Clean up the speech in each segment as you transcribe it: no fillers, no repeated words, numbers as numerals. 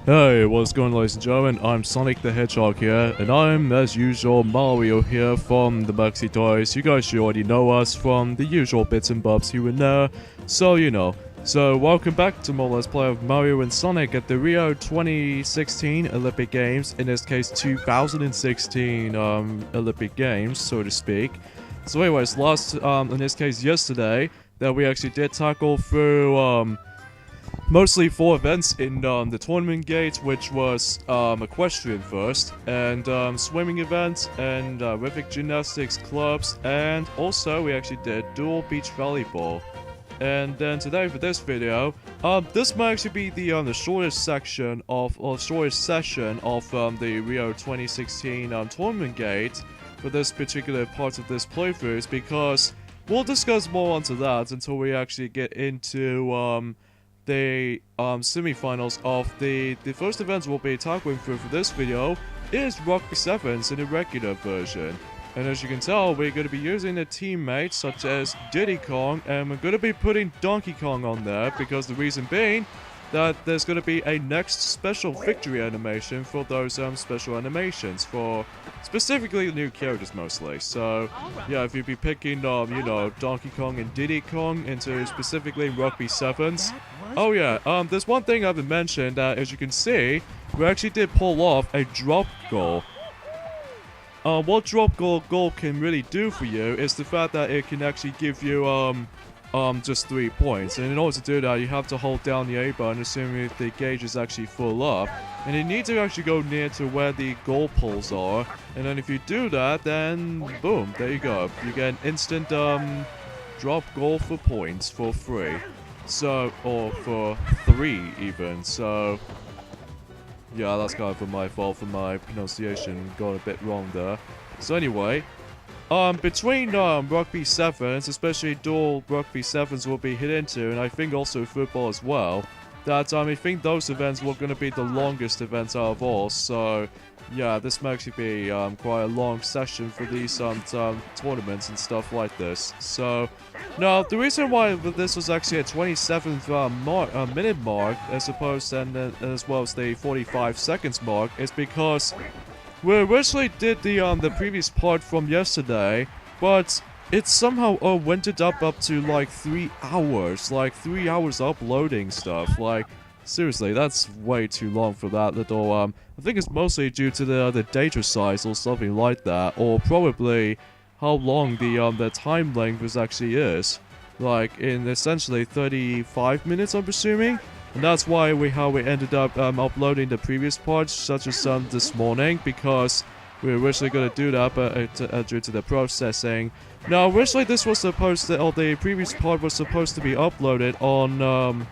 Hey, what's going on, ladies and gentlemen? I'm Sonic the Hedgehog here, and I'm, as usual, Mario here from the Maxi Toys. You guys should already know us from the usual bits and bobs here and there, so you know. So, welcome back to more Let's Play of Mario and Sonic at the Rio 2016 Olympic Games, in this case 2016 Olympic Games, so to speak. So anyways, in this case yesterday, that we actually did tackle through, mostly 4 events in the tournament gate, which was equestrian first, and swimming events, and rhythmic gymnastics clubs, and also we actually did dual beach volleyball. And then today for this video, this might actually be the shortest section of, or shortest session of the Rio 2016 tournament gate for this particular part of this playthrough, because we'll discuss more onto that until we actually get into the semi-finals of the first events we'll be tackling through for this video is Rugby Sevens in the regular version. And as you can tell, we're going to be using the teammates such as Diddy Kong, and we're going to be putting Donkey Kong on there because the reason being that there's going to be a next special victory animation for those special animations for specifically the new characters mostly. So yeah, if you'd be picking you know, Donkey Kong and Diddy Kong into specifically Rugby Sevens. Oh yeah, there's one thing I haven't mentioned that, as you can see, we actually did pull off a drop goal. What drop goal can really do for you is the fact that it can actually give you just 3 points, and in order to do that you have to hold down the A button, assuming if the gauge is actually full up, and you need to actually go near to where the goal poles are, and then if you do that, then boom, there you go, you get an instant drop goal for points for free. So, or for 3 even, so yeah, that's kind of my fault for my pronunciation, got a bit wrong there. So anyway, between Rugby Sevens, especially dual Rugby Sevens will be hit into, and I think also football as well, that I think those events were going to be the longest events out of all, so yeah, this might actually be quite a long session for these tournaments and stuff like this. So now the reason why this was actually a 27th minute mark as opposed to as well as the 45 seconds mark is because we originally did the previous part from yesterday, but it somehow went up to like 3 hours, like 3 hours uploading stuff. Like seriously, that's way too long for that little I think it's mostly due to the data size or something like that, or probably how long the time length actually is, like in essentially 35 minutes, I'm assuming. And that's why we ended up uploading the previous parts, such as this morning, because we were originally going to do that, but due to the processing. Now, originally this was supposed to, or the previous part was supposed to be uploaded on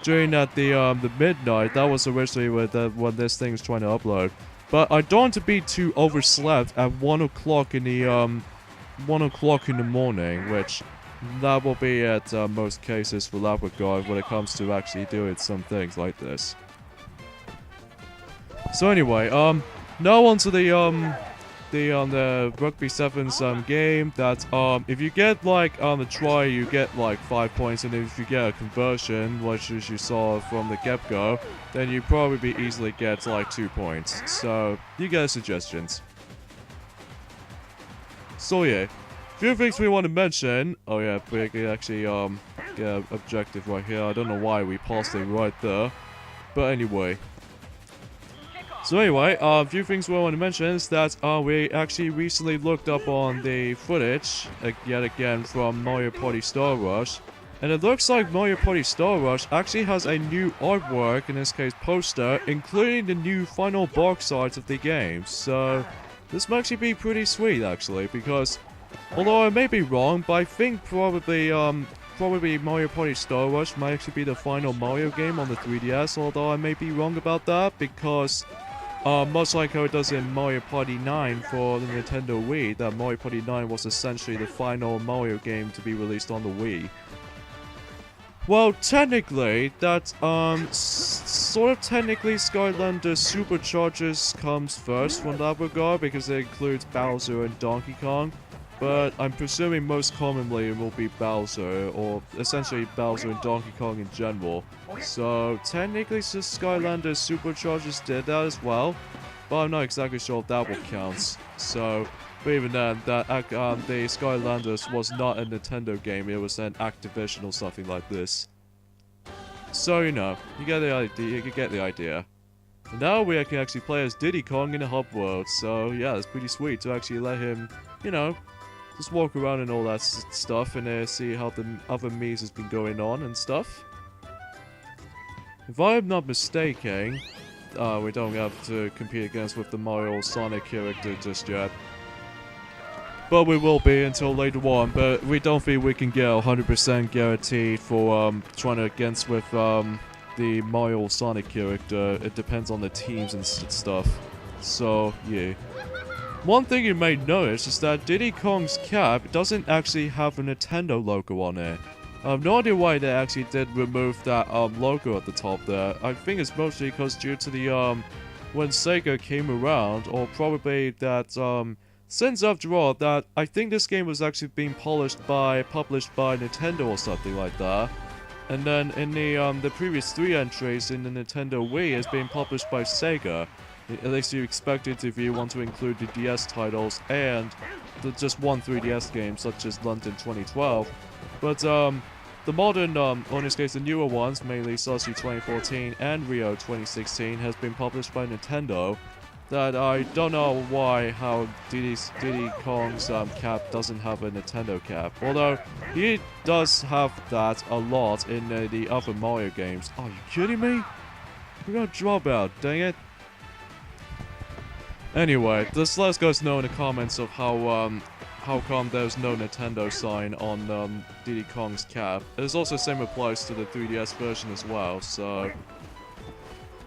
during the midnight. That was originally when this thing was trying to upload. But I don't want to be too overslept at 1 o'clock in the 1 o'clock in the morning, which that will be at most cases for that regard when it comes to actually doing some things like this. So anyway, now onto the Rugby Sevens game, that if you get like a try, you get like 5 points, and if you get a conversion, which as you saw from the get-go, then you probably easily get like 2 points. So you get suggestions. So yeah, few things we want to mention. Oh yeah, we can actually get an objective right here. I don't know why we paused it right there, but anyway. So anyway, a few things we want to mention is that we actually recently looked up on the footage, yet again, from Mario Party Star Rush, and it looks like Mario Party Star Rush actually has a new artwork, in this case poster, including the new final box art of the game. So this might actually be pretty sweet actually, because although I may be wrong, but I think probably Mario Party Star Rush might actually be the final Mario game on the 3DS, although I may be wrong about that, because much like how it does in Mario Party 9 for the Nintendo Wii, that Mario Party 9 was essentially the final Mario game to be released on the Wii. Well, technically, that, sort of technically Skylanders Superchargers comes first from that regard, because it includes Bowser and Donkey Kong. but I'm presuming most commonly it will be Bowser, or essentially Bowser and Donkey Kong in general. So technically the Skylanders Superchargers did that as well, but I'm not exactly sure if that will count. So, but even then, the Skylanders was not a Nintendo game, it was an Activision or something like this. So, you know, you get the idea. And now we can actually play as Diddy Kong in a hub world, so yeah, it's pretty sweet to actually let him, you know, just walk around and all that stuff and see how the other Miis has been going on and stuff. If I'm not mistaken, we don't have to compete against with the Mario or Sonic character just yet. But we will be until later on, but we don't think we can get 100% guaranteed for trying to against with the Mario or Sonic character. It depends on the teams and stuff. So, yeah. One thing you may notice is that Diddy Kong's cap doesn't actually have a Nintendo logo on it. I have no idea why they actually did remove that logo at the top there. I think it's mostly because due to the when Sega came around, or probably that since after all that I think this game was actually being published by Nintendo or something like that. And then in the previous 3 entries in the Nintendo Wii is being published by Sega. At least you expect it if you want to include the DS titles and just one 3DS game such as London 2012. But the modern, or in this case the newer ones, mainly Sochi 2014 and Rio 2016, has been published by Nintendo. That I don't know how Diddy Kong's cap doesn't have a Nintendo cap. Although, he does have that a lot in the other Mario games. Are you kidding me? We're gonna drop out, dang it. Anyway, just let us guys know in the comments of how come there's no Nintendo sign on Diddy Kong's cap. It's also same applies to the 3DS version as well, so...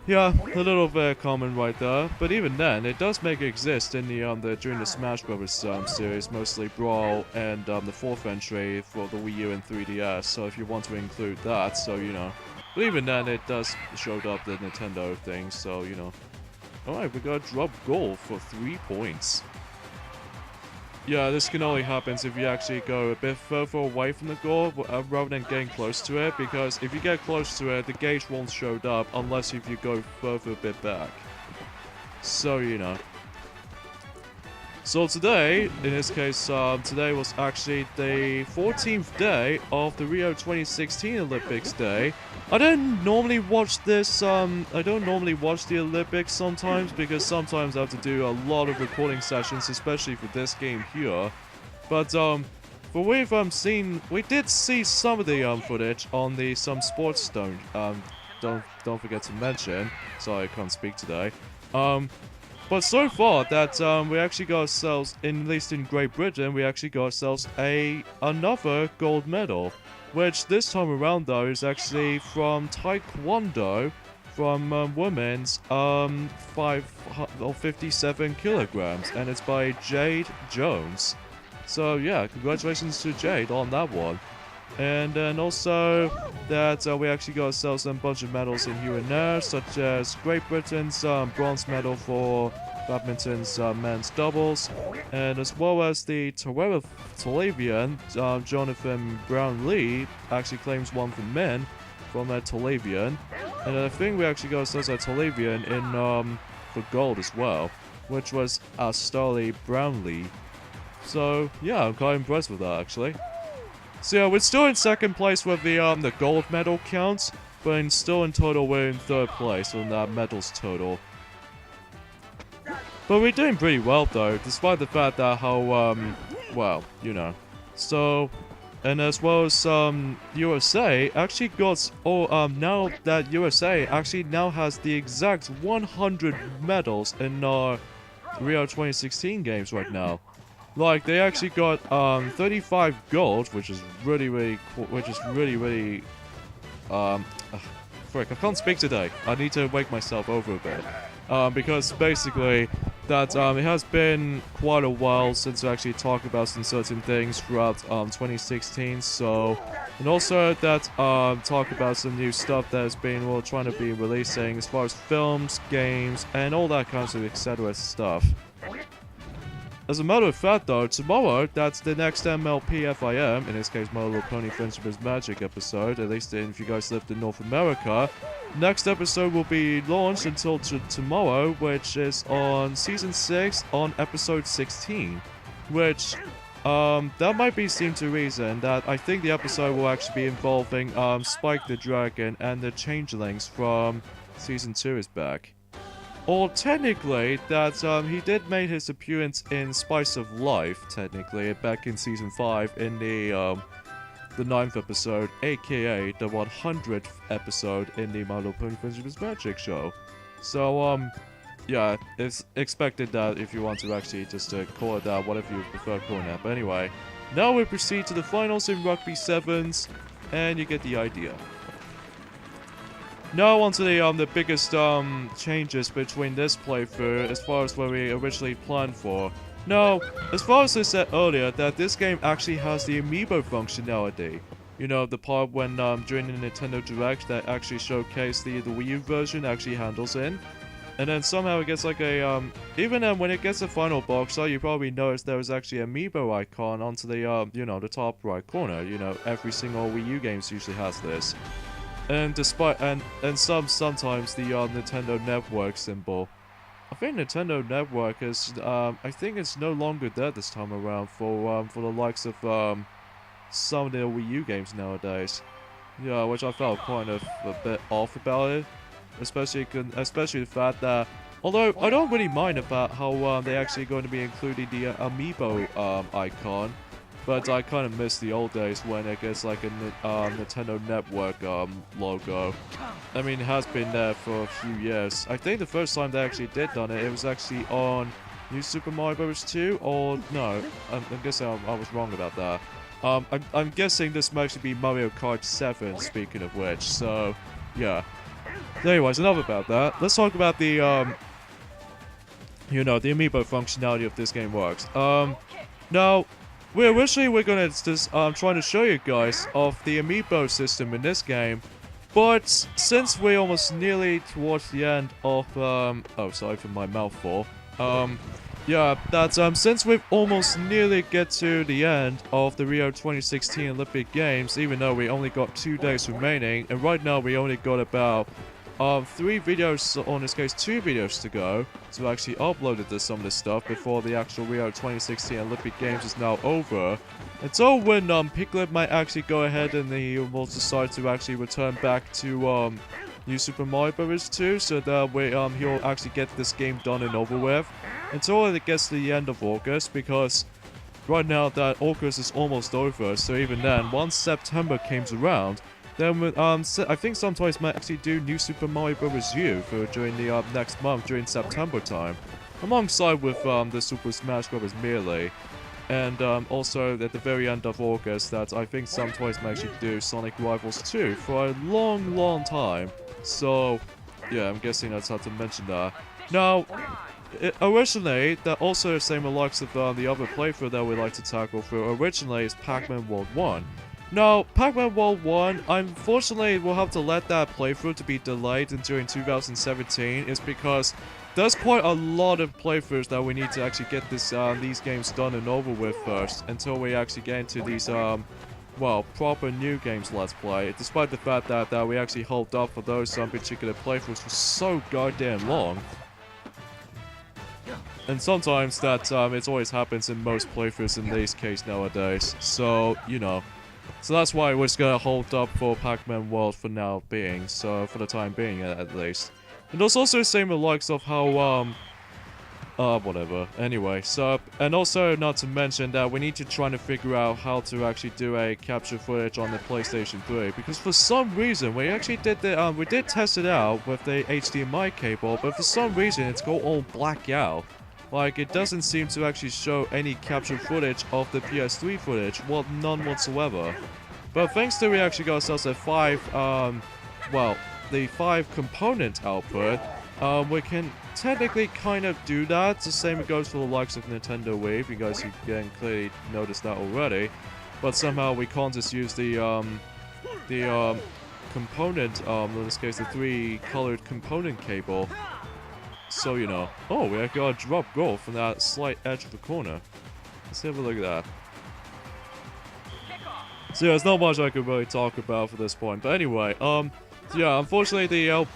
yeah, a little bit common right there, but even then, it does make it exist in the during the Smash Bros. Series, mostly Brawl and the 4th entry for the Wii U and 3DS, so if you want to include that, so you know. But even then, it does show up the Nintendo thing, so you know. Alright, we got a drop goal for 3 points. Yeah, this can only happen if you actually go a bit further away from the goal rather than getting close to it, because if you get close to it, the gauge won't show up unless if you go further a bit back. So, you know. So today, in this case, today was actually the 14th day of the Rio 2016 Olympics Day. I don't normally watch this, I don't normally watch the Olympics sometimes, because sometimes I have to do a lot of recording sessions, especially for this game here. But, we've seen, we did see some of the footage on the some sports stone, don't forget to mention, sorry I can't speak today. But so far that we actually got ourselves, at least in Great Britain, we actually got ourselves another gold medal. Which this time around though is actually from Taekwondo, from women's 57 kilograms, and it's by Jade Jones. So yeah, congratulations to Jade on that one. And then also that we actually got ourselves a bunch of medals in here and there, such as Great Britain's bronze medal for badminton's men's doubles, and as well as the Tolavian, Jonathan Brownlee actually claims one for men from that Tolavian, and I think we actually got ourselves a Tolavian in for gold as well, which was Starley Brownlee. So yeah, I'm quite impressed with that actually. So yeah, we're still in 2nd place with the gold medal counts, but still in total we're in 3rd place on that medals total. But we're doing pretty well though, despite the fact that how, well, you know. So, and as well as USA actually got, now that USA actually now has the exact 100 medals in Rio 2016 games right now. Like, they actually got 35 gold, which is really frick, I can't speak today. I need to wake myself over a bit. Because basically, that it has been quite a while since we actually talked about some certain things throughout 2016, so... And also that talk about some new stuff that has been, well, trying to be releasing as far as films, games, and all that kinds of etc. stuff. as a matter of fact though, tomorrow, that's the next MLPFIM, in this case My Little Pony Friendship is Magic episode, at least if you guys lived in North America. Next episode will be launched until tomorrow, which is on Season 6 on Episode 16. Which, that might be seem to reason that I think the episode will actually be involving Spike the Dragon and the Changelings from Season 2 is back. Or technically, that he did make his appearance in Spice of Life, technically, back in Season 5 in the 9th episode, aka the 100th episode in the My Little Pony Friendship is Magic show. So, yeah, it's expected that if you want to actually just call it that, whatever you prefer calling it. But anyway, now we proceed to the finals in Rugby Sevens, and you get the idea. Now onto the biggest changes between this playthrough as far as what we originally planned for. Now, as far as I said earlier, that this game actually has the amiibo functionality. You know, the part when during the Nintendo Direct that actually showcased the Wii U version actually handles in. And then somehow it gets like a, even then when it gets a final box, you probably noticed there was actually an amiibo icon onto the, you know, the top right corner. You know, every single Wii U games usually has this. And despite, and sometimes the Nintendo Network symbol. I think Nintendo Network is, I think it's no longer there this time around for the likes of, some of the Wii U games nowadays. Yeah, which I felt kind of a bit off about it. Especially the fact that, although I don't really mind about how they actually going to be including the amiibo icon, but I kind of miss the old days when it gets like a Nintendo Network logo. I mean, it has been there for a few years. I think the first time they actually did done it, it was actually on New Super Mario Bros. 2, or no, I'm guessing I was wrong about that. I'm guessing this might actually be Mario Kart 7, speaking of which, so yeah. Anyways, enough about that. Let's talk about the, you know, the amiibo functionality of this game works. Now, we're gonna just, trying to show you guys of the amiibo system in this game, but since we're almost nearly towards the end of, oh, sorry for my mouthful. Yeah, that's, since we've almost nearly get to the end of the Rio 2016 Olympic Games, even though we only got 2 days remaining, and right now we only got about 3 videos, or in this case 2 videos to go, to actually upload some of this stuff before the actual Rio 2016 Olympic Games is now over. And so when Piglet might actually go ahead and he will decide to actually return back to New Super Mario Bros. 2, so that way he'll actually get this game done and over with until it gets to the end of August, because right now that August is almost over. So even then, once September comes around, then I think sometimes might actually do New Super Mario Bros. U for during the next month during September time, alongside with the Super Smash Bros. Melee, and also at the very end of August that I think some toys might actually do Sonic Rivals 2 for a long time. So yeah, I'm guessing that's how to mention that. Now, originally, that also the same likes of the other playthrough that we like to tackle for originally is Pac-Man World 1. Now, Pac-Man World 1, unfortunately, we'll have to let that playthrough to be delayed during 2017, is because there's quite a lot of playthroughs that we need to actually get these games done and over with first, until we actually get into these, well, proper new games Let's Play, despite the fact that we actually hold up for those particular playthroughs for so goddamn long. And sometimes that, it always happens in most playthroughs in this case nowadays, so, you know. So that's why we're just gonna hold up for Pac-Man World for now being, so for the time being at least. And there's also the same likes of how, whatever. Anyway, so, and also not to mention that we need to try to figure out how to actually do a capture footage on the PlayStation 3, because for some reason, we actually did the, we did test it out with the HDMI cable, but for some reason it's got all black out. Like, it doesn't seem to actually show any capture footage of the PS3 footage, well, none whatsoever. But thanks to we actually got ourselves a 5, well, the 5 component output, we can technically kind of do that. The same goes for the likes of Nintendo Wii, you guys can clearly notice that already. But somehow we can't just use the component, in this case the 3 colored component cable. So, you know. Oh, we got a drop goal from that slight edge of the corner. Let's have a look at that. So yeah, there's not much I could really talk about for this point. But anyway, so yeah, unfortunately the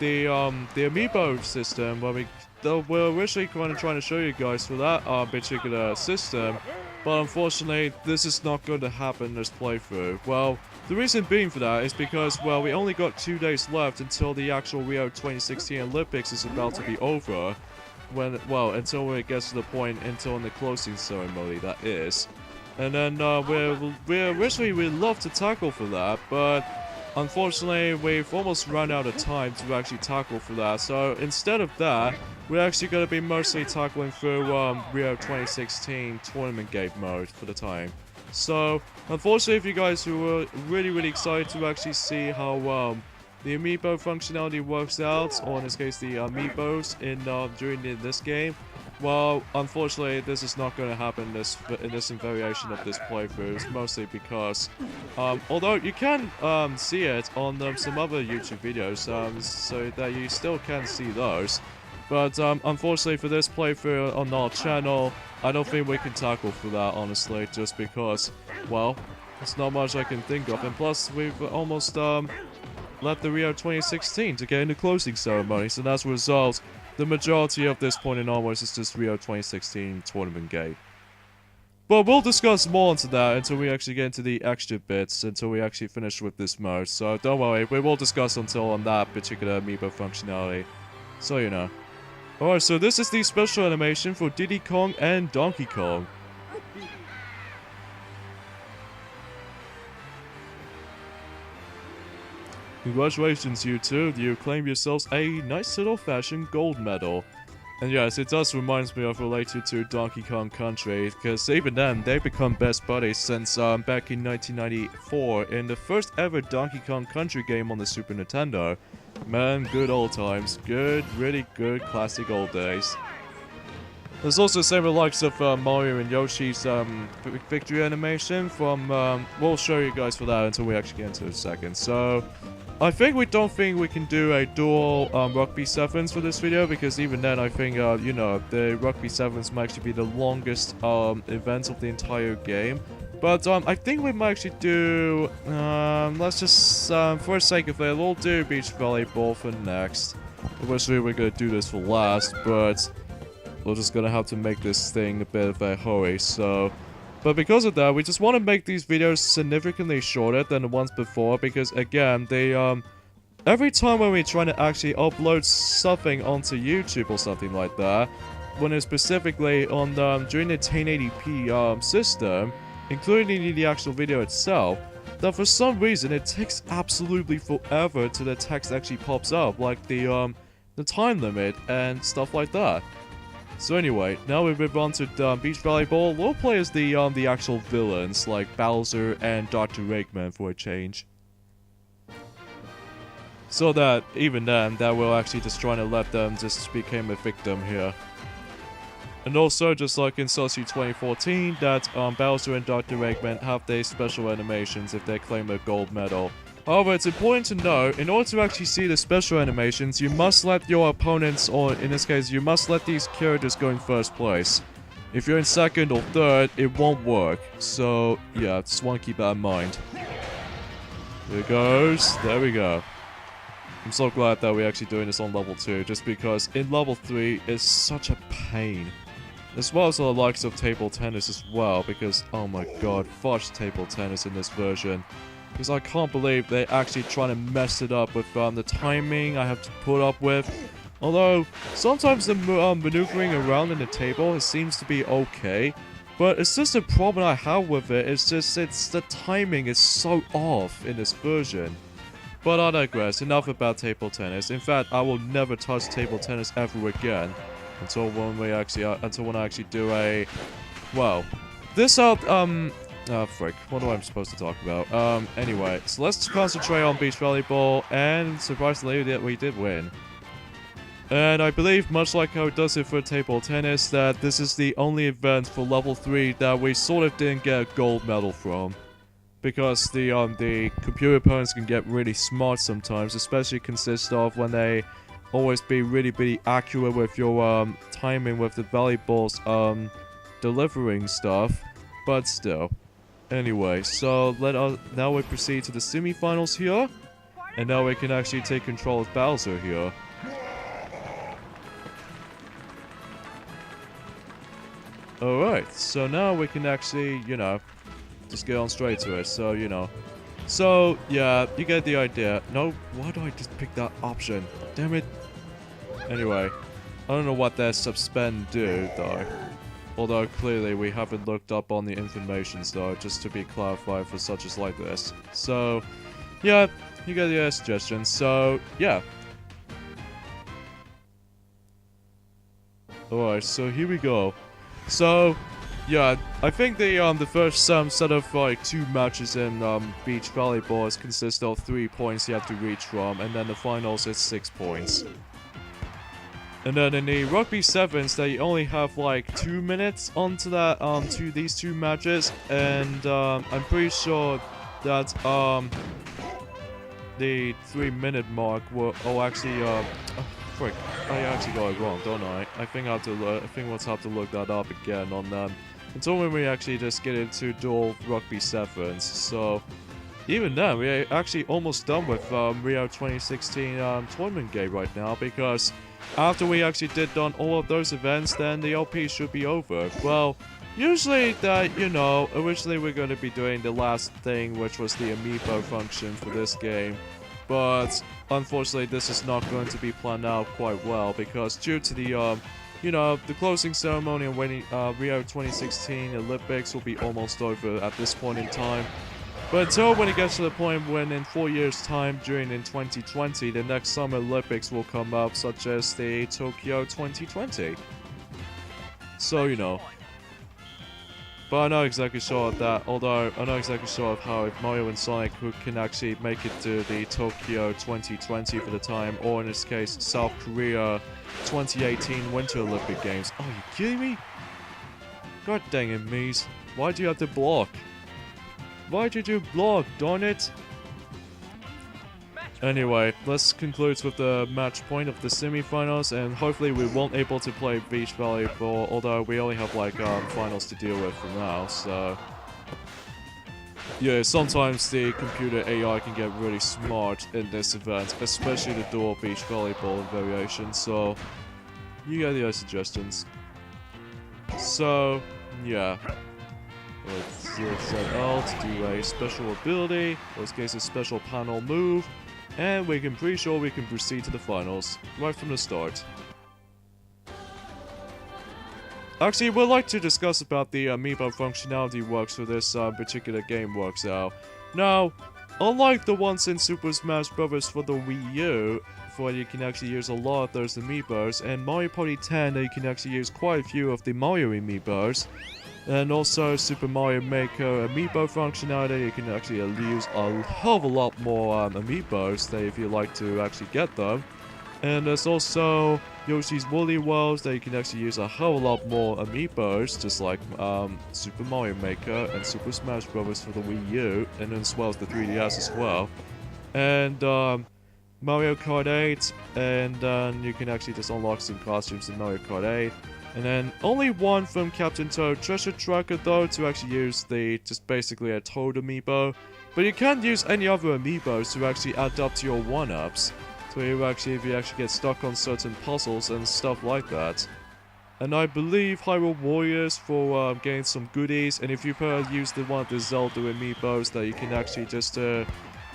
the amiibo system, we're originally kind of trying to show you guys for that particular system, but unfortunately this is not going to happen this playthrough. Well, the reason being for that is because, well, we only got 2 days left until the actual Rio 2016 Olympics is about to be over. Until it gets to the point, until in the closing ceremony, that is. And then we'd love to tackle for that, but unfortunately we've almost run out of time to actually tackle for that. So instead of that, we're actually going to be mostly tackling through Rio 2016 tournament gate mode for the time. So unfortunately, if you guys who are really excited to actually see how the amiibo functionality works out, or in this case the amiibos during this game, well, unfortunately, this is not going to happen in this variation of this playthrough. It's mostly because, although you can see it on some other YouTube videos, so that you still can see those. But unfortunately, for this playthrough on our channel, I don't think we can tackle for that, honestly, just because, well, there's not much I can think of. And plus, we've almost left the Rio 2016 to get in the closing ceremony, so as a result, the majority of this point in onwards is just Rio 2016 tournament gate. But we'll discuss more into that until we actually get into the extra bits, until we actually finish with this mode. So don't worry, we will discuss until on that particular amiibo functionality. So you know. Alright, so this is the special animation for Diddy Kong and Donkey Kong. Congratulations, you two. You claim yourselves a nice little fashion gold medal. And yes, it does remind me of related to Donkey Kong Country, because even then, they become best buddies since back in 1994 in the first ever Donkey Kong Country game on the Super Nintendo. Man, good old times. Good, really good classic old days. There's also the same with the likes of Mario and Yoshi's victory animation from, we'll show you guys for that until we actually get into it in a second. So, I think we don't think we can do a dual Rugby Sevens for this video, because even then I think, you know, the Rugby Sevens might actually be the longest event of the entire game. But I think we might actually do, let's just, for the sake of it, we'll do Beach Volleyball for next. Obviously we're going to do this for last, but we're just going to have to make this thing a bit of a hurry, so... But because of that, we just want to make these videos significantly shorter than the ones before, because again, they, every time when we're trying to actually upload something onto YouTube or something like that, when it's specifically on, during the 1080p, system, including the actual video itself, that for some reason it takes absolutely forever till the text actually pops up, like the time limit and stuff like that. So anyway, now we move on to Beach Volleyball. We'll play as the actual villains, like Bowser and Dr. Eggman for a change. So that, even then, that we're actually just trying to let them just become a victim here. And also, just like in Sosu 2014, that Bowser and Dr. Eggman have their special animations if they claim a gold medal. However, it's important to know, in order to actually see the special animations, you must let your opponents, or in this case, you must let these characters go in first place. If you're in second or third, it won't work. So, yeah, just want to keep that in mind. Here it goes. There we go. I'm so glad that we're actually doing this on level 2, just because in level 3, it's such a pain. As well as the likes of table tennis as well, because, oh my god, fudge table tennis in this version. Because I can't believe they're actually trying to mess it up with the timing I have to put up with. Although, sometimes the maneuvering around in the table, it seems to be okay. But it's just a problem I have with it, it's the timing is so off in this version. But I digress, enough about table tennis. In fact, I will never touch table tennis ever again. Until when I actually do a... Well, this oh, frick. What am I supposed to talk about? Anyway, so let's concentrate on Beach Volleyball, and surprisingly, that we did win. And I believe, much like how it does it for table tennis, that this is the only event for level 3 that we sort of didn't get a gold medal from. Because the computer opponents can get really smart sometimes, especially consist of when they always be really accurate with your timing with the volleyball's delivering stuff, but still. Anyway, so now we proceed to the semi-finals here, and now we can actually take control of Bowser here. Alright, so now we can actually, you know, just get on straight to it, so, you know. So, yeah, you get the idea. No, why do I just pick that option? Damn it. Anyway, I don't know what that suspend do, though. Although, clearly, we haven't looked up on the information, though, just to be clarified for such as like this. So, yeah, you get the suggestion, so, yeah. Alright, so here we go. So, yeah, I think the first set of like 2 matches in beach volleyball consist of 3 points you have to reach from, and then the finals is 6 points. And then in the Rugby Sevens, they only have like 2 minutes onto that to these 2 matches, and I'm pretty sure that the 3-minute mark will actually frick, I actually got it wrong, don't I? I think we'll have to look that up again on them. Until when we actually just get into dual Rugby Sevens. So, even then, we're actually almost done with Rio 2016 tournament game right now, because after we actually did done all of those events, then the LP should be over. Well, usually that, you know, originally we're going to be doing the last thing, which was the amiibo function for this game. But unfortunately, this is not going to be planned out quite well, because due to the, you know, the closing ceremony and winning Rio 2016 Olympics will be almost over at this point in time. But until when it gets to the point when in 4 years' time, during in 2020, the next Summer Olympics will come up, such as the Tokyo 2020. So, you know. But I'm not exactly sure of that, although I'm not exactly sure of how if Mario and Sonic can actually make it to the Tokyo 2020 for the time, or in this case, South Korea 2018 Winter Olympic Games. Oh, you kidding me? God dang it, Mies. Why'd you have to block? Why did you block, darn it? Anyway, let's conclude with the match point of the semi-finals, and hopefully we won't able to play beach volleyball, although we only have like finals to deal with for now, so... Yeah, sometimes the computer AI can get really smart in this event, especially the dual beach volleyball variation, so... You get the suggestions. So, yeah. Let's set L to do a special ability, in this case a special panel move, and we can pretty sure we can proceed to the finals, right from the start. Actually, we'd like to discuss about the amiibo functionality works for this particular game works out. Now, unlike the ones in Super Smash Bros. For the Wii U, where you can actually use a lot of those amiibos, and Mario Party 10 you can actually use quite a few of the Mario amiibos, and also Super Mario Maker amiibo functionality, you can actually use a hell of a lot more amiibos that if you like to actually get them. And there's also Yoshi's Woolly Worlds that you can actually use a hell of a lot more amiibos, just like Super Mario Maker and Super Smash Bros. For the Wii U, and as well as the 3DS as well. And Mario Kart 8, and you can actually just unlock some costumes in Mario Kart 8. And then only one from Captain Toad Treasure Tracker though to actually use the just basically a Toad amiibo. But you can't use any other amiibos to actually add up to your 1-ups. So if you actually get stuck on certain puzzles and stuff like that. And I believe Hyrule Warriors for getting some goodies, and if you use one of the Zelda amiibos that you can actually just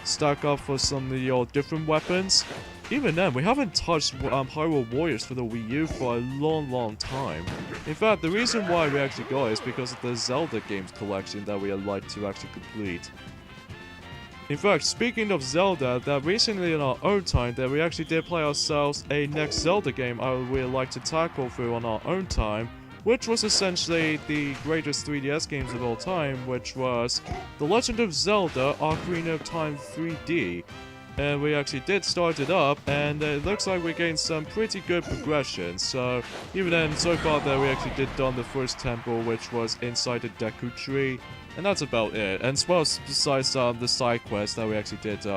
stack up for some of your different weapons. Even then, we haven't touched Hyrule Warriors for the Wii U for a long time. In fact, the reason why we actually got it is because of the Zelda games collection that we would like to actually complete. In fact, speaking of Zelda, that recently in our own time that we actually did play ourselves a next Zelda game I would really like to tackle through on our own time, which was essentially the greatest 3DS games of all time, which was The Legend of Zelda Ocarina of Time 3D. And we actually did start it up, and it looks like we're getting some pretty good progression. So, even then, so far that we actually did done the first temple, which was inside the Deku Tree, and that's about it. And as well as besides the side quest that we actually did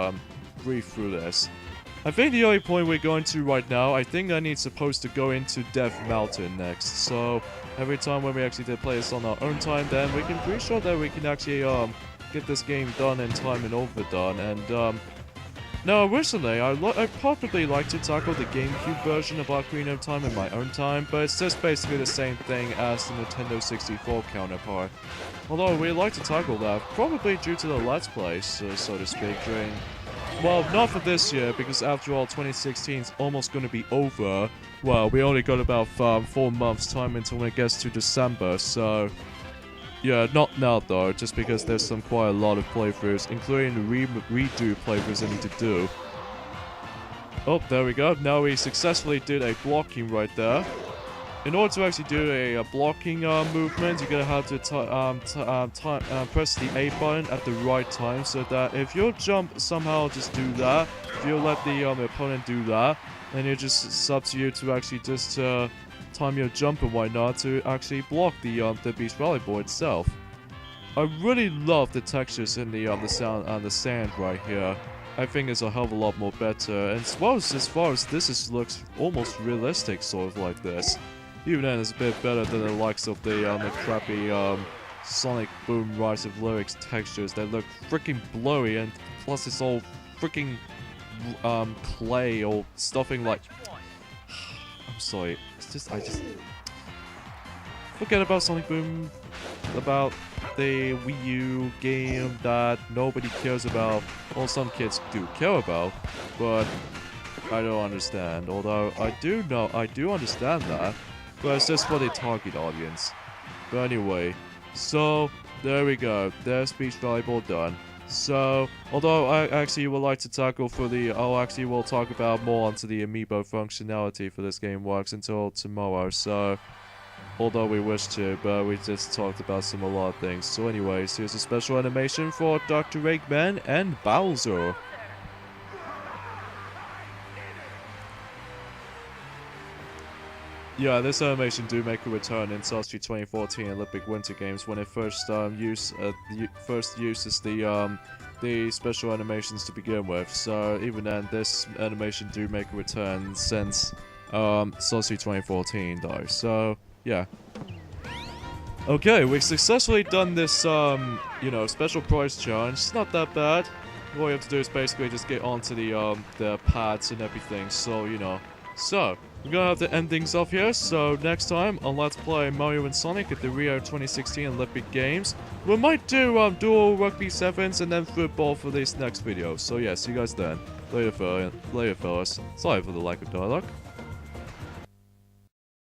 brief through this. I think the only point we're going to right now, I think I need supposed to go into Death Mountain next. So every time when we actually did play this on our own time, then we can pretty sure that we can actually get this game done in time and overdone. And now originally I'd probably like to tackle the GameCube version of Ocarina of Time in my own time, but it's just basically the same thing as the Nintendo 64 counterpart. Although we'd like to tackle that, probably due to the Let's Plays, so to speak, during... Well, not for this year, because after all, 2016 is almost going to be over. Well, we only got about 4 months time until it gets to December, so... Yeah, not now though, just because there's quite a lot of playthroughs, including the redo playthroughs I need to do. Oh, there we go. Now we successfully did a blocking right there. In order to actually do a blocking movement, you're gonna have to press the A button at the right time, so that if your jump somehow just do that, if you let the opponent do that, then it just subs you to actually just time your jump and whatnot to actually block the beach volleyball itself. I really love the textures in the sand right here. I think it's a hell of a lot more better, and as far as this looks almost realistic, sort of like this. Even then, it's a bit better than the likes of the crappy Sonic Boom Rise of Lyrics textures that look freaking blurry, and plus it's all freaking clay or stuffing like... I'm sorry, I just... Forget about Sonic Boom, about the Wii U game that nobody cares about. Well, some kids do care about, but I don't understand. Although, I do understand that. But it's just for the target audience. But anyway, so there we go. There's beach volleyball done. So, although I actually would like to tackle for the... we'll talk about more onto the amiibo functionality for this game works until tomorrow. So, although we wish to, but we just talked about a lot of things. So anyways, here's a special animation for Dr. Eggman and Bowser. Yeah, this animation do make a return in Sochi 2014 Olympic Winter Games when it first uses the special animations to begin with. So even then, this animation do make a return since Sochi 2014 though. So yeah. Okay, we've successfully done this special prize challenge. It's not that bad. All you have to do is basically just get onto the pads and everything. So So, we're gonna have to end things off here, so next time on Let's Play Mario and Sonic at the Rio 2016 Olympic Games, we might do dual Rugby Sevens and then football for this next video. So yeah, see you guys then. Later fellas. Sorry for the lack of dialogue.